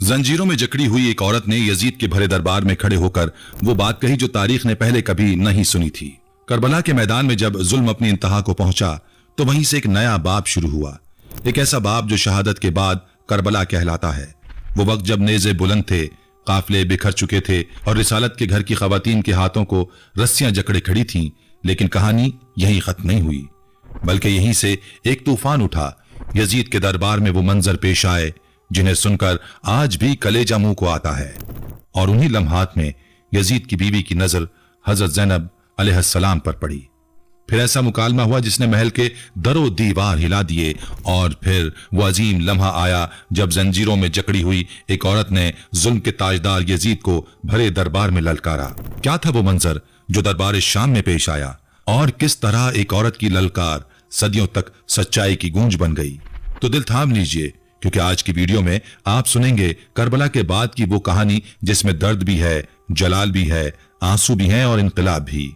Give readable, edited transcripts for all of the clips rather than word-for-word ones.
जंजीरों में जकड़ी हुई एक औरत ने यजीद के भरे दरबार में खड़े होकर वो बात कही जो तारीख ने पहले कभी नहीं सुनी थी। करबला के मैदान में जब जुल्म अपनी इंतहा को पहुंचा तो वहीं से एक नया बाब शुरू हुआ, एक ऐसा बाब जो शहादत के बाद करबला कहलाता है। वो वक्त जब नेज़े बुलंद थे, काफले बिखर चुके थे और रिसालत के घर की खवातीन के हाथों को रस्सियां जकड़े खड़ी थीं, लेकिन कहानी यहीं खत्म नहीं हुई, बल्कि यहीं से एक तूफान उठा। यजीद के दरबार में वो मंजर पेश आए जिन्हें सुनकर आज भी कलेजा मुंह को आता है। और उन्हीं लम्हात में यजीद की बीवी की नजर हजरत ज़ैनब अलैहिस्सलाम पर पड़ी। फिर ऐसा मुकालमा हुआ जिसने महल के दरो दीवार हिला दिए, और फिर वो अजीम लम्हा आया जब जंजीरों में जकड़ी हुई एक औरत ने जुल्म के ताजदार यजीद को भरे दरबार में ललकारा। क्या था वो मंजर जो दरबार शाम में पेश आया, और किस तरह एक औरत की ललकार सदियों तक सच्चाई की गूंज बन गई? तो दिल थाम लीजिए, क्योंकि आज की वीडियो में आप सुनेंगे करबला के बाद की वो कहानी जिसमें दर्द भी है, जलाल भी है, आंसू भी हैं और इनकलाब भी।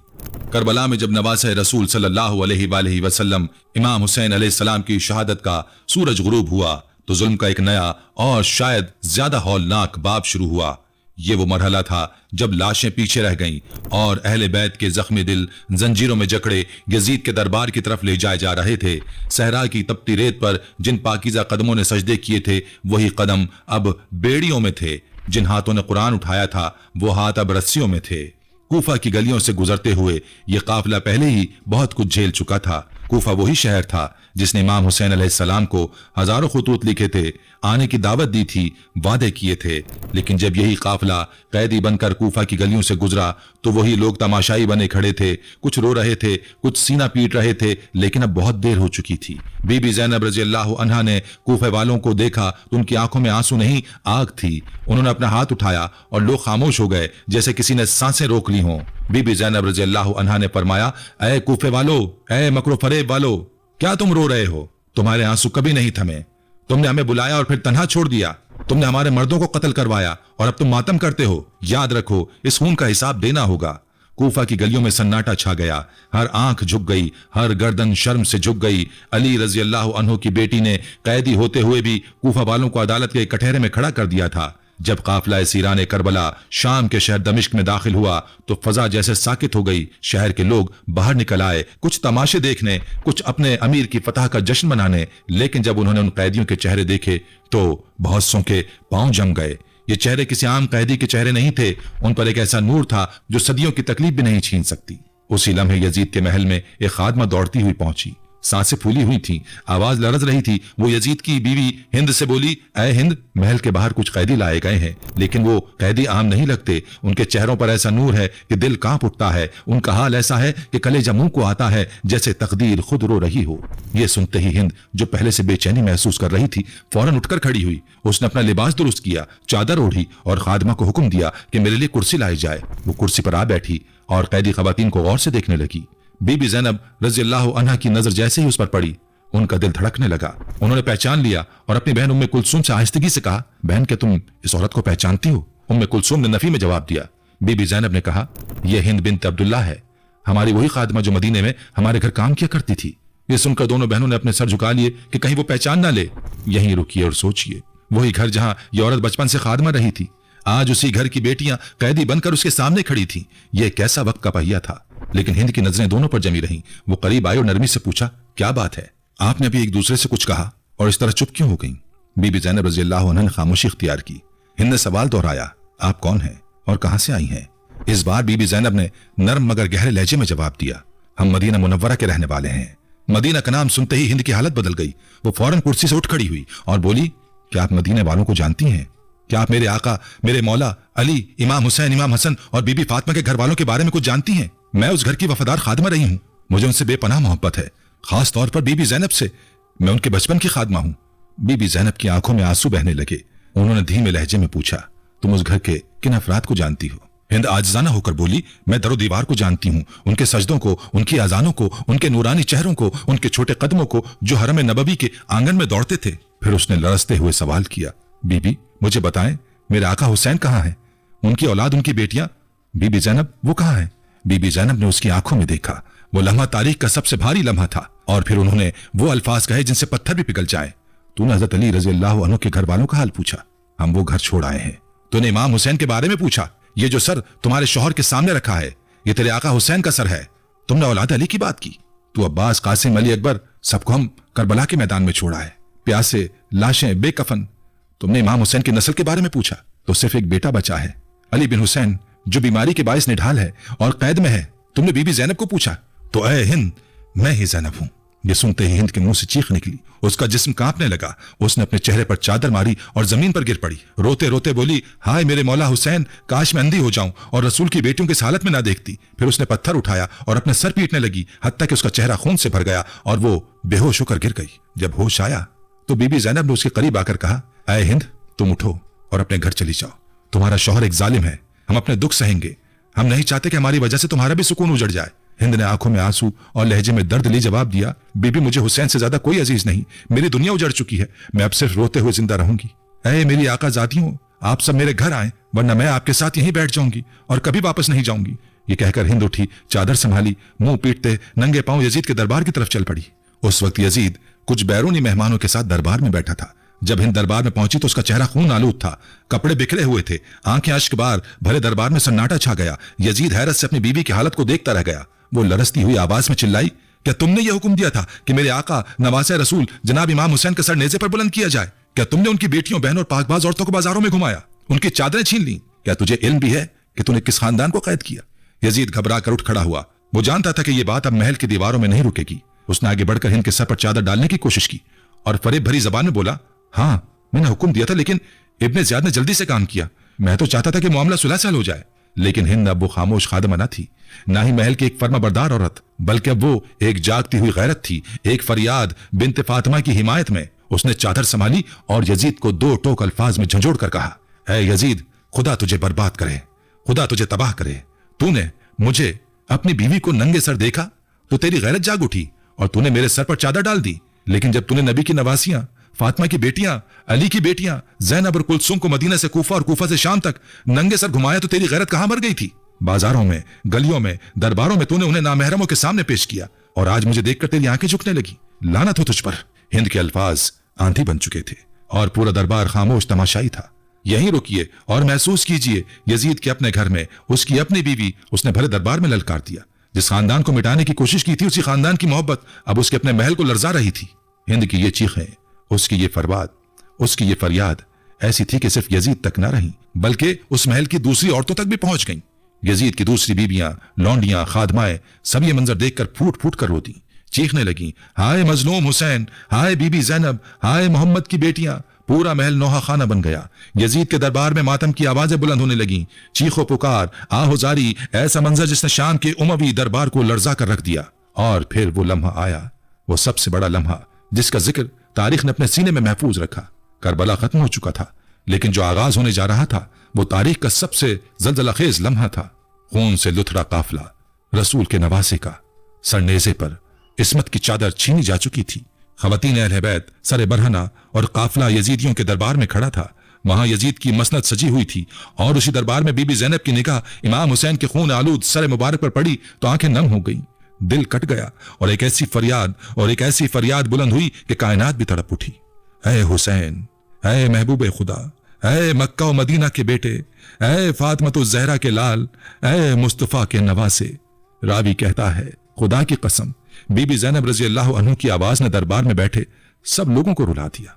करबला में जब नवासे रसूल सल्लल्लाहु अलैहि वसल्लम इमाम हुसैन अलैहिस्सलाम की शहादत का सूरज गुरूब हुआ तो जुल्म का एक नया और शायद ज्यादा हौलनाक बाब शुरू हुआ। ये वो मरहला था जब लाशें पीछे रह गईं और अहले बैत के जख्मी दिल जंजीरों में जकड़े यजीद के दरबार की तरफ ले जाए जा रहे थे। सहरा की तपती रेत पर जिन पाकीज़ा कदमों ने सजदे किए थे वही कदम अब बेड़ियों में थे, जिन हाथों ने कुरान उठाया था वो हाथ अब रस्सियों में थे। कूफा की गलियों से गुजरते हुए ये काफिला पहले ही बहुत कुछ झेल चुका था। कूफा वही शहर था जिसने इमाम हुसैन अलैहिस्सलाम को हजारों खुतूत लिखे थे, आने की दावत दी थी, वादे किए थे। लेकिन जब यही काफिला कैदी बनकर कूफा की गलियों से गुजरा तो वही लोग तमाशाई बने खड़े थे, कुछ रो रहे थे, कुछ सीना पीट रहे थे, लेकिन अब बहुत देर हो चुकी थी। बीबी ज़ैनब रज़ियल्लाहु अन्हा ने कूफे वालों को देखा तो उनकी आंखों में आंसू नहीं आग थी। उन्होंने अपना हाथ उठाया और लोग खामोश हो गए जैसे किसी ने सांसें रोक ली हों। बीबी ज़ैनब रज़ियल्लाहु अन्हा ने फरमाया, ऐ कूफे वालो, ऐ मकरो फरेब वालो, क्या तुम रो रहे हो? तुम्हारे आंसू कभी नहीं थमे। तुमने हमें बुलाया और फिर तन्हा छोड़ दिया। तुमने हमारे मर्दों को कत्ल करवाया और अब तुम मातम करते हो। याद रखो, इस खून का हिसाब देना होगा। कूफा की गलियों में सन्नाटा छा गया, हर आंख झुक गई, हर गर्दन शर्म से झुक गई। अली रज़ियल्लाहु अन्हु की बेटी ने कैदी होते हुए भी कूफा वालों को अदालत के कटहरे में खड़ा कर दिया था। जब काफिला सीराने करबला शाम के शहर दमिश्क में दाखिल हुआ तो फजा जैसे साकित हो गई। शहर के लोग बाहर निकल आए, कुछ तमाशे देखने, कुछ अपने अमीर की फतह का जश्न मनाने। लेकिन जब उन्होंने उन कैदियों के चेहरे देखे तो बहुत सों के पांव जम गए। ये चेहरे किसी आम कैदी के चेहरे नहीं थे, उन पर एक ऐसा नूर था जो सदियों की तकलीफ भी नहीं छीन सकती। उसी लम्हे यजीद के महल में एक खादमा दौड़ती हुई पहुंची, सांसें फूली हुई थीं, आवाज लरज रही थी। वो यजीद की बीवी हिंद से बोली, ऐ हिंद, महल के बाहर कुछ कैदी लाए गए हैं, लेकिन वो कैदी आम नहीं लगते। उनके चेहरों पर ऐसा नूर है कि दिल कांप उठता है। उनका हाल ऐसा है कि कलेजा मुंह को आता है, जैसे तकदीर खुद रो रही हो। ये सुनते ही हिंद, जो पहले से बेचैनी महसूस कर रही थी, फौरन उठकर खड़ी हुई। उसने अपना लिबास दुरुस्त किया, चादर ओढ़ी और खादमा को हुक्म दिया कि मेरे लिए कुर्सी लाई जाए। वो कुर्सी पर आ बैठी और कैदी खवातीन को गौर से देखने लगी। बीबी ज़ैनब रज़ियल्लाहु अन्हा की नजर जैसे ही उस पर पड़ी, उनका दिल धड़कने लगा। उन्होंने पहचान लिया और अपनी बहन उम्मे कुलसूम से आहिस्तगी से कहा, बहन क्या तुम इस औरत को पहचानती हो? उम्मे कुलसूम ने नफी में जवाब दिया। बीबी ज़ैनब ने कहा, यह हिंद बिन्त अब्दुल्ला है, हमारी वही खादमा जो मदीने में हमारे घर काम किया करती थी। ये सुनकर दोनों बहनों ने अपने सर झुका लिए कि कहीं वो पहचान ना ले। यहीं रुकिए और सोचिए, वही घर जहां ये औरत बचपन से खादमा रही थी, आज उसी घर की बेटियां कैदी बनकर उसके सामने खड़ी थीं। यह कैसा वक्त का पहिया था। लेकिन हिंद की नजरें दोनों पर जमी रहीं। वो करीब आई और नरमी से पूछा, क्या बात है? आपने अभी एक दूसरे से कुछ कहा और इस तरह चुप क्यों हो गईं? बीबी ज़ैनब रज़ियल्लाहु अन्हा ने खामोशी इख्तियार की। हिंद ने सवाल दोहराया, आप कौन हैं और कहां से आई हैं? इस बार बीबी ज़ैनब ने नर्म मगर गहरे लहजे में जवाब दिया, हम मदीना मुनव्वरा के रहने वाले हैं। मदीना का नाम सुनते ही हिंद की हालत बदल गई। वो फौरन कुर्सी से उठ खड़ी हुई और बोली, क्या आप मदीने वालों को जानती हैं? क्या आप मेरे आका, मेरे मौला अली, इमाम हुसैन, इमाम हसन और बीबी फातिमा के घर वालों के बारे में कुछ जानती हैं? मैं उस घर की वफादार खादमा रही हूं। मुझे उनसे बेपनाह मोहब्बत है, खास तौर पर बीबी ज़ैनब से। मैं उनके बचपन की खादमा हूं। बीबी ज़ैनब की आंखों में आंसू बहने लगे। उन्होंने धीमे लहजे में पूछा, तुम उस घर के किन अफराद को जानती हो? हिंद आजिज़ाना होकर बोली, मैं दरो दीवार को जानती हूँ, उनके सजदों को, उनकी अजानों को, उनके नूरानी चेहरों को, उनके छोटे कदमों को जो हरम नबवी के आंगन में दौड़ते थे। फिर उसने लरसते हुए सवाल किया, बीबी मुझे बताएं, मेरे आका हुसैन कहाँ है? उनकी औलाद, उनकी बेटियां? बीबी ज़ैनब वो कहाँ है? बीबी ज़ैनब ने उसकी आंखों में देखा। वो लम्हा तारीख का सबसे भारी लम्हा था। और फिर उन्होंने वो अल्फाज कहे जिनसे पत्थर भी पिघल जाए। तूने हजरत अली रज़ियल्लाहु अन्हु के घर वालों का हाल पूछा? ہم وہ گھر چھوڑ آئے ہیں۔ تو نے امام حسین کے بارے میں پوچھا؟ یہ جو سر تمہارے شوہر کے سامنے رکھا ہے یہ تیرے آقا حسین کا سر ہے۔ تم نے اولاد علی کی بات کی۔ تو عباس، قاسم، علی اکبر سب کو ہم کربلا کے میدان میں چھوڑا ہے، پیاسے، لاشیں، بے کفن۔ تم نے امام حسین کی نسل کے بارے میں پوچھا تو صرف ایک بیٹا بچا ہے، علی بن حسین، جو بیماری کے باعث نڈھال ہے اور قید میں ہے۔ تم نے بی بی زینب کو پوچھا تو اے ہند، میں ہی زینب ہوں۔ یہ سنتے ہی ہند کے منہ سے چیخ نکلی، اس کا جسم کانپنے لگا، اس نے اپنے چہرے پر چادر ماری اور زمین پر گر پڑی، روتے روتے بولی، ہائے میرے مولا حسین، کاش میں اندھی ہو جاؤں اور رسول کی بیٹیوں کی حالت میں نہ دیکھتی۔ پھر اس نے پتھر اٹھایا اور اپنے سر پیٹنے لگی، حتیٰ کہ اس کا چہرہ خون سے بھر گیا اور وہ بے ہوش ہو کر گر گئی۔ جب ہوش آیا تو بی بی زینب نے اس کے قریب آ کر کہا، اے ہند، تم اٹھو اور اپنے گھر چلی جاؤ، تمہارا شوہر ایک ظالم ہے، ہم اپنے دکھ سہیں گے، ہم نہیں چاہتے کہ ہماری وجہ سے تمہارا بھی سکون اجڑ جائے۔ ہند نے آنکھوں میں آنسو اور لہجے میں درد لی جواب دیا، بی بی مجھے حسین سے زیادہ کوئی عزیز نہیں، میری دنیا اجڑ چکی ہے، میں اب صرف روتے ہوئے زندہ رہوں گی۔ اے میری آقا زادیوں، آپ سب میرے گھر آئیں ورنہ میں آپ کے ساتھ یہیں بیٹھ جاؤں گی اور کبھی واپس نہیں جاؤں گی۔ یہ کہہ کر ہند اٹھی، چادر سنبھالی، منہ پیٹتے ننگے پاؤں یزید کے دربار کی طرف چل پڑی۔ اس وقت یزید کچھ بیرونی مہمانوں کے ساتھ دربار میں بیٹھا تھا۔ جب ہند دربار میں پہنچی تو اس کا چہرہ خون آلود تھا، کپڑے بکھرے ہوئے تھے، آنکھیں اشک بار، بھرے دربار میں سناٹا چھا گیا۔ یزید حیرت سے اپنی بیوی کی حالت کو دیکھتا رہ گیا۔ وہ لرزتی ہوئی آواز میں چلائی، کیا تم نے یہ حکم دیا تھا کہ میرے آقا نواسہ رسول جناب امام حسین کا سر نیزے پر بلند کیا جائے؟ کیا تم نے ان کی بیٹیوں، بہنوں اور پاک باز عورتوں کو بازاروں میں گھمایا، ان کی چادریں چھین لیں؟ کیا تجھے علم بھی ہے کہ تم نے کس خاندان کو قید کیا؟ یزید گھبرا کر اٹھ کھڑا ہوا، وہ جانتا تھا کہ یہ بات اب محل کی دیواروں میں نہیں رکے گی۔ اس نے آگے بڑھ کر ہند کے سر پر چادر ڈالنے کی کوشش کی اور فریب بھری زبان میں بولا، ہاں میں نے حکم دیا تھا لیکن ابن زیاد نے جلدی سے کام کیا، میں تو چاہتا تھا کہ معاملہ صلح سے حل ہو جائے۔ لیکن ہند اب وہ خاموش خادمہ نہ تھی، نہ ہی محل کی ایک فرما بردار عورت، بلکہ اب وہ ایک جاگتی ہوئی غیرت تھی، ایک فریاد بنت فاطمہ کی حمایت میں۔ اس نے چادر سنبھالی اور یزید کو دو ٹوک الفاظ میں جھنجھوڑ کر کہا، اے یزید، خدا تجھے برباد کرے، خدا تجھے تباہ کرے۔ تو نے مجھے اپنی بیوی کو ننگے سر دیکھا تو تیری غیرت جاگ اٹھی اور تو نے میرے سر پر چادر ڈال دی، لیکن جب تو نے نبی کی نواسیاں، فاطمہ کی بیٹیاں، علی کی بیٹیاں، زینب اور کلثوم کو مدینہ سے کوفہ اور کوفہ سے شام تک ننگے سر گھمایا تو تیری غیرت کہاں مر گئی تھی؟ بازاروں میں، گلیوں میں، درباروں میں تو نے انہیں نامحرموں کے سامنے پیش کیا اور آج مجھے دیکھ کر تیری آنکھیں جھکنے لگی۔ لعنت ہو تجھ پر۔ ہند کے الفاظ آندھی بن چکے تھے اور پورا دربار خاموش تماشائی تھا۔ یہیں رکیے اور محسوس کیجئے یزید کے اپنے گھر میں اس کی اپنی بیوی اس نے بھرے دربار میں للکار دیا۔ جس خاندان کو مٹانے کی کوشش کی تھی اسی خاندان کی محبت اب اس کے اپنے محل کو لرزا رہی تھی۔ ہند کی یہ چیخیں، اس کی یہ فرواد، اس کی یہ فریاد ایسی تھی کہ صرف یزید تک نہ رہیں بلکہ اس محل کی دوسری عورتوں تک بھی پہنچ گئیں۔ یزید کی دوسری بیویاں، لونڈیاں، خادمائیں سب یہ منظر دیکھ کر پھوٹ پھوٹ کر روتیں، چیخنے لگیں، ہائے مظلوم حسین، ہائے بی بی زینب، ہائے محمد کی بیٹیاں۔ پورا محل نوحہ خانہ بن گیا۔ یزید کے دربار میں ماتم کی آوازیں بلند ہونے لگیں، چیخ و پکار، آہوزاری، ایسا منظر جس نے شام کے اموی دربار کو لرزا کر رکھ دیا۔ اور پھر وہ لمحہ آیا، وہ سب سے بڑا لمحہ جس کا ذکر تاریخ نے اپنے سینے میں محفوظ رکھا۔ کربلا ختم ہو چکا تھا لیکن جو آغاز ہونے جا رہا تھا وہ تاریخ کا سب سے زلزلہ خیز لمحہ تھا۔ خون سے لتھڑا قافلہ رسول کے نواسے کا، سر نیزے پر عصمت کی چادر چھینی جا چکی تھی۔ خواتین اہل بیت سر برہنہ اور قافلہ یزیدیوں کے دربار میں کھڑا تھا۔ وہاں یزید کی مسند سجی ہوئی تھی اور اسی دربار میں بی بی زینب کی نگاہ امام حسین کے خون آلود سر مبارک پر پڑی تو آنکھیں نم ہو گئیں، دل کٹ گیا اور ایک ایسی فریاد بلند ہوئی کہ کائنات بھی تڑپ اٹھی۔ اے حسین، اے محبوب خدا، اے مکہ و مدینہ کے بیٹے، اے فاطمۃ الزہرا کے لال، اے مصطفیٰ کے نواسے۔ راوی کہتا ہے، خدا کی قسم بی بی زینب رضی اللہ عنہ کی آواز نے دربار میں بیٹھے سب لوگوں کو رلا دیا۔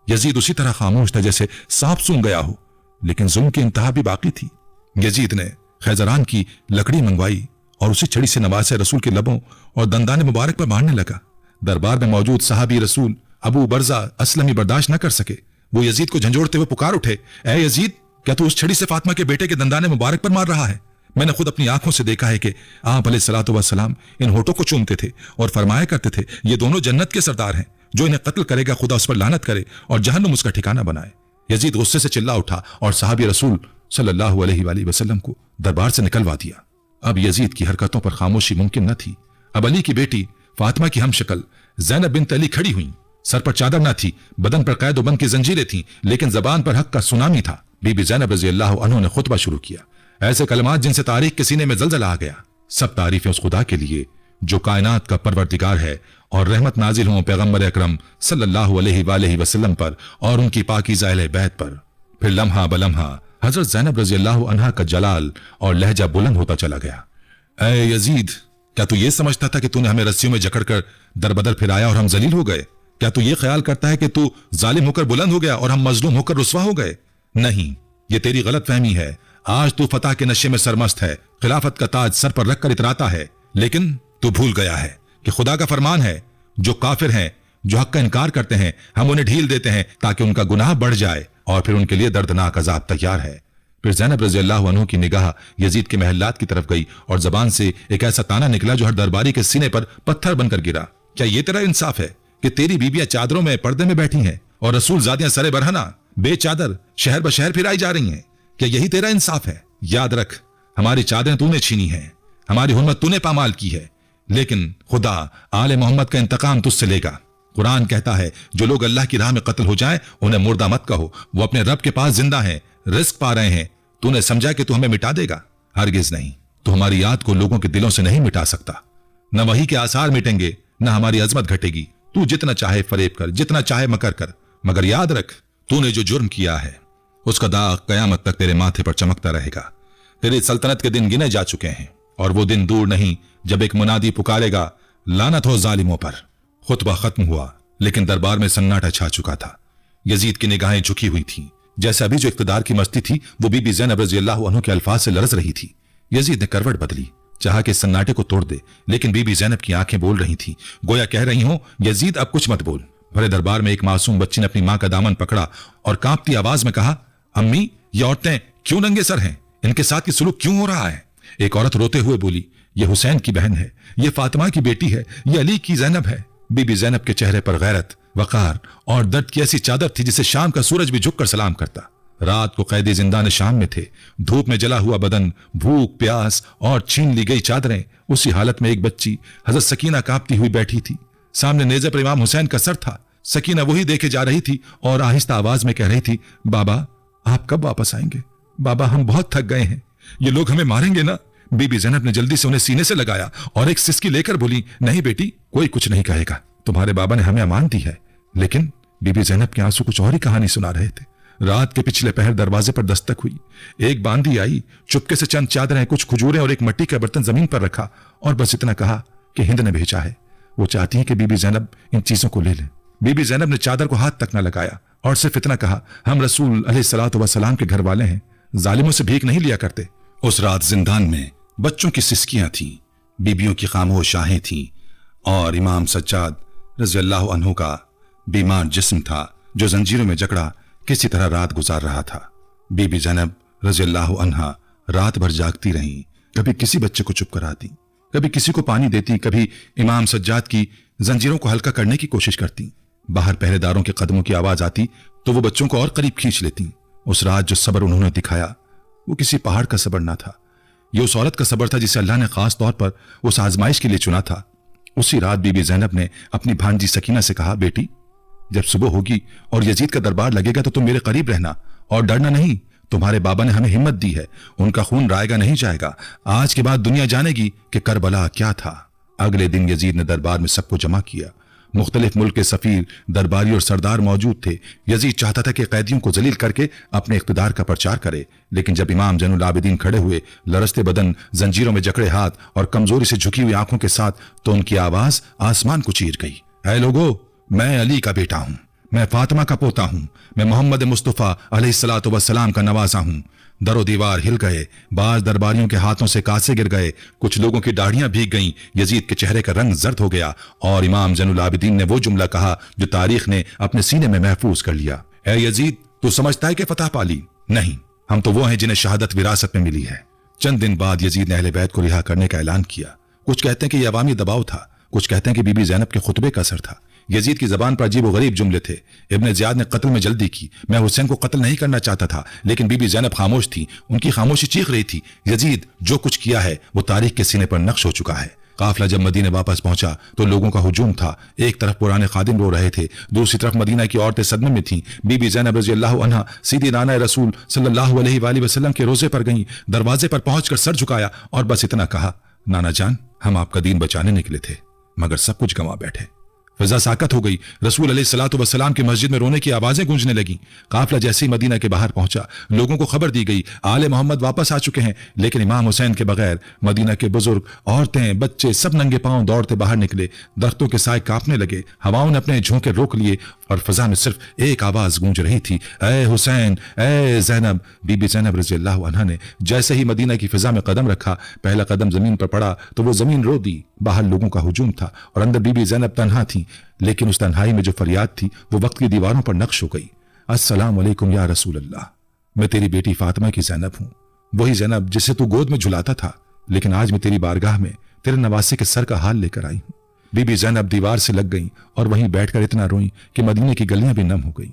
یزید اسی طرح خاموش تھا جیسے سانپ سونگ گیا ہو، لیکن ظلم کی انتہا بھی باقی تھی۔ یزید نے خیزران کی لکڑی منگوائی اور اسی چھڑی سے نواسے رسول کے لبوں اور دندان مبارک پر مارنے لگا۔ دربار میں موجود صحابی رسول ابو برزہ اسلمی برداشت نہ کر سکے، وہ یزید کو جھنجھوڑتے ہوئے پکار اٹھے، اے یزید، کیا تو اس چھڑی سے فاطمہ کے بیٹے کے دندان مبارک پر مار رہا ہے؟ میں نے خود اپنی آنکھوں سے دیکھا ہے کہ آپ علیہ الصلوۃ والسلام ان ہونٹوں کو چومتے تھے اور فرمایا کرتے تھے، یہ دونوں جنت کے سردار ہیں، جو انہیں قتل کرے گا خدا اس پر لعنت کرے اور جہنم اس کا ٹھکانہ بنائے۔ یزید غصے سے چلا اٹھا اور صحابی رسول صلی اللہ علیہ وآلہ وسلم کو دربار سے نکلوا دیا۔ اب یزید کی حرکتوں پر خاموشی ممکن نہ تھی۔ اب علی کی بیٹی فاطمہ کی ہم شکل زینب بنت علی کھڑی ہوئیں، سر پر چادر نہ تھی، بدن پر قید و بند کی زنجیریں تھیں، لیکن زبان پر حق کا سنامی تھا۔ بی بی زینب رضی اللہ عنہ نے خطبہ شروع کیا، ایسے کلمات جن سے تاریخ کے سینے میں زلزلہ آ گیا۔ سب تعریفیں اس خدا کے لیے جو کائنات کا پروردگار ہے، اور رحمت نازل ہوں پیغمبر اکرم صلی اللہ علیہ وآلہ وسلم پر اور ان کی پاکیزہ اہل بیت پر۔ फिर लम्हा बलम्हा हजरत ज़ैनब रज़ी अल्लाह अन्हा का जलाल और लहजा बुलंद होता चला गया। ऐ यजीद, क्या तू ये समझता था कि तूने हमें रस्सियों में जकड़कर दरबदर फिराया और हम जलील हो गए? क्या तू ये ख्याल करता है कि तू जालिम होकर बुलंद हो गया और हम मजलूम होकर रुस्वा हो गए? नहीं, ये तेरी गलत फहमी है। आज तू फतह के नशे में सरमस्त है, खिलाफत का ताज सर पर रखकर इतराता है, लेकिन तू भूल गया है कि खुदा का फरमान है, जो काफिर हैं, जो हक का इनकार करते हैं, हम उन्हें ढील देते हैं ताकि उनका गुनाह बढ़ जाए और फिर उनके लिए दर्दनाक अजाब तैयार है। फिर ज़ैनब रज़ी अल्लाह अन्हु की निगाह यजीद के महल्लात की तरफ गई और जबान से एक ऐसा ताना निकला जो हर दरबारी के सीने पर पत्थर बनकर गिरा। क्या ये तेरा इंसाफ है कि तेरी बीबियां चादरों में पर्दे में बैठी हैं और रसूल ज़ादियां सरे बरहना बेचादर शहर बशहर फिराई जा रही हैं? क्या यही तेरा इंसाफ है? याद रख, हमारी चादरें तूने छीनी हैं, हमारी हुर्मत तूने पामाल की है, लेकिन खुदा आले मोहम्मद का इंतकाम तुझसे लेगा। कुरान कहता है, जो लोग अल्लाह की राह में कत्ल हो जाएं, उन्हें मुर्दा मत कहो, वो अपने रब के पास जिंदा हैं, रिस्क पा रहे हैं। तूने समझा कि तू हमें मिटा देगा? हरगिज नहीं। तू हमारी याद को लोगों के दिलों से नहीं मिटा सकता। न वही के आसार मिटेंगे, न हमारी अजमत घटेगी। तू जितना चाहे फरेब कर, जितना चाहे मकर कर, मगर याद रख, तूने जो जुर्म किया है उसका दाग कयामत तक तेरे माथे पर चमकता रहेगा। तेरी सल्तनत के दिन गिने जा चुके हैं और वो दिन दूर नहीं जब एक मुनादी पुकारेगा, लानत हो जालिमों पर। खुतबा खत्म हुआ, लेकिन दरबार में सन्नाटा छा चुका था। यजीद की निगाहें झुकी हुई थीं, जैसे अभी जो इख्तिदार की मस्ती थी वो बीबी ज़ैनब रज़ी अल्लाह अन्हा के अल्फाज से लरज रही थी। यजीद ने करवट बदली, चाहा कि सन्नाटे को तोड़ दे, लेकिन बीबी ज़ैनब की आंखें बोल रही थी, गोया कह रही हो, यजीद अब कुछ मत बोल। भरे दरबार में एक मासूम बच्ची ने अपनी मां का दामन पकड़ा और कांपती आवाज में कहा, अम्मी, ये औरतें क्यों नंगे सर हैं? इनके साथ ये सुलूक क्यों हो रहा है? एक औरत रोते हुए बोली, ये हुसैन की बहन है, ये फातिमा की बेटी है, ये अली की ज़ैनब है। बीबी ज़ैनब के चेहरे पर गैरत, वकार और दर्द की ऐसी चादर थी जिसे शाम का सूरज भी झुककर सलाम करता। रात को कैदी जिंदान शाम में थे, धूप में जला हुआ बदन, भूख प्यास और छीन ली गई चादरें। उसी हालत में एक बच्ची हजरत सकीना कांपती हुई बैठी थी। सामने नेज़े पर इमाम हुसैन का सर था। सकीना वही देखे जा रही थी और आहिस्ता आवाज में कह रही थी, बाबा आप कब वापस आएंगे? बाबा हम बहुत थक गए हैं, ये लोग हमें मारेंगे ना? बीबी ज़ैनब ने जल्दी से उन्हें सीने से लगाया और एक सिसकी लेकर बोली, नहीं बेटी, कोई कुछ नहीं कहेगा, तुम्हारे बाबा ने हमें अमान दी है। लेकिन बीबी ज़ैनब के आंसू कुछ और ही कहानी सुना रहे थे। रात के पिछले पहर दरवाजे पर दस्तक हुई। एक बांदी आई, चुपके से चंद चादरें, कुछ खजूरें और एक मिट्टी का बर्तन जमीन पर रखा और बस इतना कहा कि हिंद ने भेजा है, वो चाहती है कि बीबी ज़ैनब इन चीजों को ले लें। बीबी ज़ैनब ने चादर को हाथ तक न लगाया और सिर्फ इतना कहा, हम रसूल अलैहिस्सलातु वस्सलाम के घर वाले हैं, जालिमों से भीख नहीं लिया करते। उस रात जिंदान में बच्चों की सिसकियां थीं, बीबियों की खामोश आहें थीं और इमाम सज्जाद रज़ी अल्लाह अन्हु का बीमार जिस्म था जो जंजीरों में जकड़ा किसी तरह रात गुजार रहा था। बीबी ज़ैनब रज़ी अल्लाह अन्हा रात भर जागती रहीं, कभी किसी बच्चे को चुप कराती, कभी किसी को पानी देती, कभी इमाम सज्जाद की जंजीरों को हल्का करने की कोशिश करती। बाहर पहरेदारों के कदमों की आवाज आती तो वो बच्चों को और करीब खींच लेती। उस रात जो सब्र उन्होंने दिखाया वो किसी पहाड़ का सब्र ना था, ये उस औरत का सब्र था जिसे अल्लाह ने खास तौर पर उस आजमाइश के लिए चुना था। उसी रात बीबी ज़ैनब ने अपनी भांजी सकीना से कहा, बेटी जब सुबह होगी और यजीद का दरबार लगेगा तो तुम मेरे करीब रहना और डरना नहीं। तुम्हारे बाबा ने हमें हिम्मत दी है, उनका खून रायगा नहीं जाएगा। आज के बाद दुनिया जानेगी कि करबला क्या था। अगले दिन यजीद ने दरबार में सबको जमा किया। मुख्तलिफ मुल्क के सफीर, दरबारी और सरदार मौजूद थे। यजीद चाहता था कि कैदियों को जलील करके अपने इख्तिदार का प्रचार करे, लेकिन जब इमाम ज़ैनुल आबिदीन खड़े हुए, लरसते बदन, जंजीरों में जकड़े हाथ और कमजोरी से झुकी हुई आंखों के साथ, तो उनकी आवाज आसमान को चीर गई। ऐ लोगो, मैं अली का बेटा हूं, मैं फातिमा का पोता हूं, मैं मोहम्मद मुस्तफा अलैहिस्सलातु वस्सलाम का नवासा हूं। दरो दीवार हिल गए, बाज दरबारियों के हाथों से कासे गिर गए, कुछ लोगों की दाढ़ियां भीग गईं, यजीद के चेहरे का रंग जर्द हो गया और इमाम ज़ैनुल आबिदीन ने वो जुमला कहा जो तारीख ने अपने सीने में महफूज कर लिया, ऐ यजीद, तू समझता है कि फतह पाली? नहीं, हम तो वो हैं जिन्हें शहादत विरासत में मिली है। चंद दिन बाद यजीद ने अहले बैत को रिहा करने का ऐलान किया। कुछ कहते हैं कि यह अवामी दबाव था, कुछ कहते हैं कि बीबी ज़ैनब के खुतबे का असर था। यजीद की जबान पर अजीब व गरीब जुमले थे। इब्ने ज़ियाद ने कत्ल में जल्दी की, मैं हुसैन को कत्ल नहीं करना चाहता था, लेकिन बीबी ज़ैनब खामोश थी, उनकी खामोशी चीख रही थी। यजीद जो कुछ किया है वो तारीख के सीने पर नक्श हो चुका है। काफिला जब मदीने वापस पहुंचा तो लोगों का हुजूम था। एक तरफ पुराने खादिम रो रहे थे, दूसरी तरफ मदीना की औरतें सदमे में थीं। बीबी ज़ैनब रज़ी अल्लाह अन्हा सीधी नाना रसूल सल्लल्लाहु अलैहि वसल्लम के रोजे पर गईं, दरवाजे पर पहुंचकर सर झुकाया और बस इतना कहा, नाना जान, हम आपका दीन बचाने निकले थे मगर सब कुछ गंवा बैठे। فضا ساکت ہو گئی. رسول علیہ الصلوۃ والسلام کی مسجد میں رونے کی آوازیں گونجنے لگیں. قافلہ جیسے ہی مدینہ کے باہر پہنچا لوگوں کو خبر دی گئی آل محمد واپس آ چکے ہیں. لیکن امام حسین کے بغیر مدینہ کے بزرگ، عورتیں، بچے سب ننگے پاؤں دوڑتے باہر نکلے. درختوں کے سائے کانپنے لگے، ہواؤں نے اپنے جھونکے روک لیے اور فضا میں صرف ایک آواز گونج رہی تھی، اے حسین، اے زینب. بی بی زینب رضی اللہ عنہا نے جیسے ہی مدینہ کی فضا میں قدم رکھا، پہلا قدم زمین پر پڑا تو وہ زمین رو دی. باہر لوگوں کا ہجوم تھا اور اندر بی بی زینب تنہا تھی. لیکن اس تنہائی میں جو فریاد تھی وہ وقت کی دیواروں پر نقش ہو گئی. السلام علیکم یا رسول اللہ، میں تیری بیٹی فاطمہ کی زینب ہوں، وہی زینب جسے تو گود میں جھلاتا تھا. لیکن آج میں تیری بارگاہ میں تیرے نواسے کے سر کا حال لے کر آئی ہوں. بی بی زینب دیوار سے لگ گئیں اور وہیں بیٹھ کر اتنا روئیں کہ مدینے کی گلیاں بھی نم ہو گئیں.